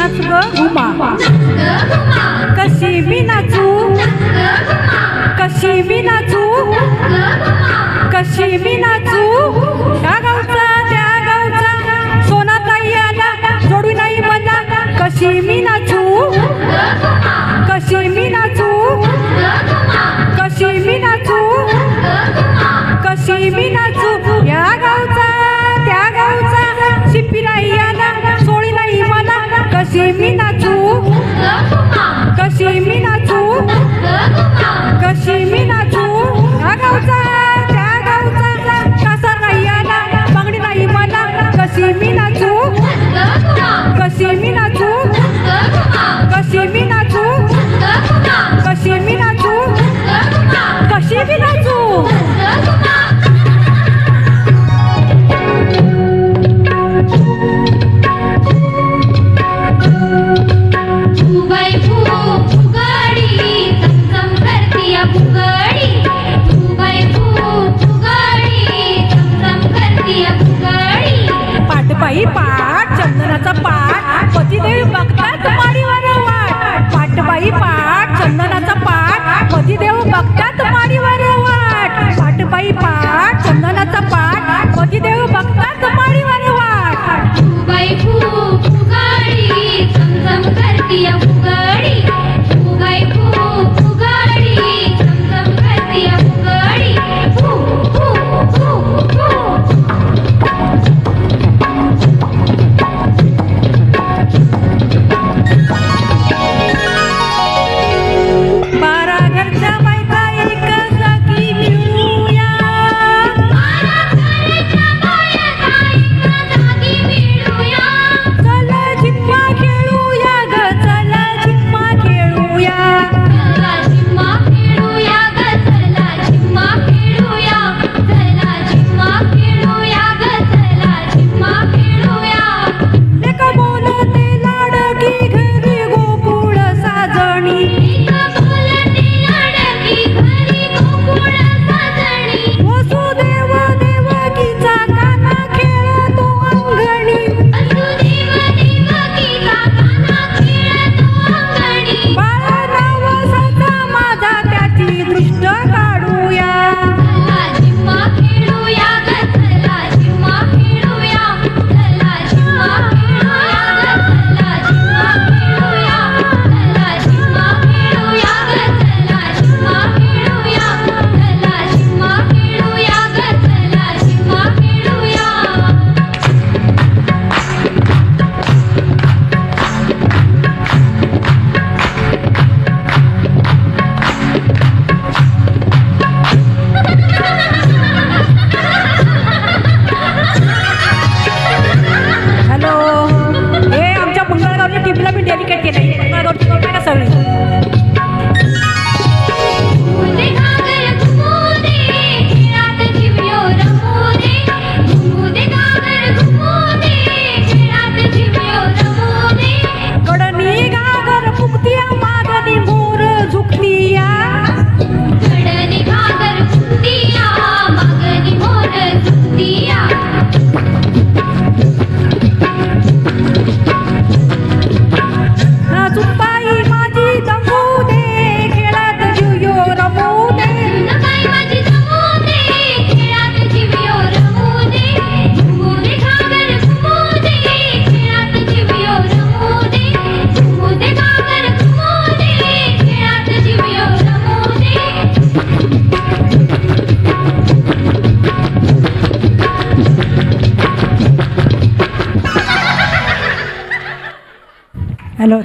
नाच ग घुमा कशी मी नाचू कशी मी नाचू कशी मी नाचू त्या गावचा सोनाताई आला जोडू नाही मला कशी मी नाचू कशी मी नाचू कशी मी नाचू कशी मी नाचू या गावचा त्या गावचा शिपिराई आला सोडी नाही मला कशी मी नाचू कशी मी नाचू कशी मी नाचू या गावचा त्या गावचा कासा नाही आला बांगडी नाही मला कशी मी नाचू कशी मी नाचू कशी मी नाचू कशी मी नाचू कशी मी नाचू पाटबाई पाट चंदनाचा पाट पतिदेव बघतात माडीवर वाट पाटबाई पाट चंदनाचा पाट पतिदेव बघतात माडीवर वाट पाटबाई पाट चंदनाचा पाट पतिदेव बघतात माडीवर वाट बाई फुगाडी चमचम करतीया फुगाडी बाई फुगाडी चमचम करतीया फुगाडी फु फु फु फु बारा घरच्या बायका एक जागी मिळूया चला झिम्मा खेळूया ग चला झिम्मा खेळूया चला झिम्मा खेळूया ग चला झिम्मा खेळूया चला झिम्मा खेळूया ग चला झिम्मा खेळूया लेक बोलते लाडकी घरी गोकुळ साजणी एक बोलते लाडकी घरी गोकुळ साजणी वसुदेव देवकीचा काना खेळतो अंगणी वसुदेव देवकीचा कान्हा खेळतो अंगणी बाळा नवसाचा माझा त्याची दृष्ट काढूया चला झिम्मा खेळूया ग चला झिम्मा खेळूया चला झिम्मा खेळूया ग चला झिम्मा खेळूया चला झिम्मा खेळूया ग चला झिम्मा खेळूया चला झिम्मा खेळूया ग चला झिम्मा खेळूया हॅलो हे आमच्या मंगळगावच्या टीमला मी डेडिकेट केलंय मंगळगावची टीम का सगळी घुमूदे घागर घुमूदे खेळात झिम्यो रमूदे घुमूदे घागर घुमूदे खेळात झिम्यो रमूदे कडणी घागर फुकतिया मागणी मोर झुकतिया कडनी घागर फुकतिया मागणी मोर झुकतिया नाचुताई माझी दमू दे खेळात जीवयो रमू दे नकाई माझी जमूदे खेळात झिम्यो रमूदे घुमूदे घागर घुमूदे खेळात झिम्यो रमूदे घुमूदे घागर घुमूदे खेळात झिम्यो रमूदे हॅलो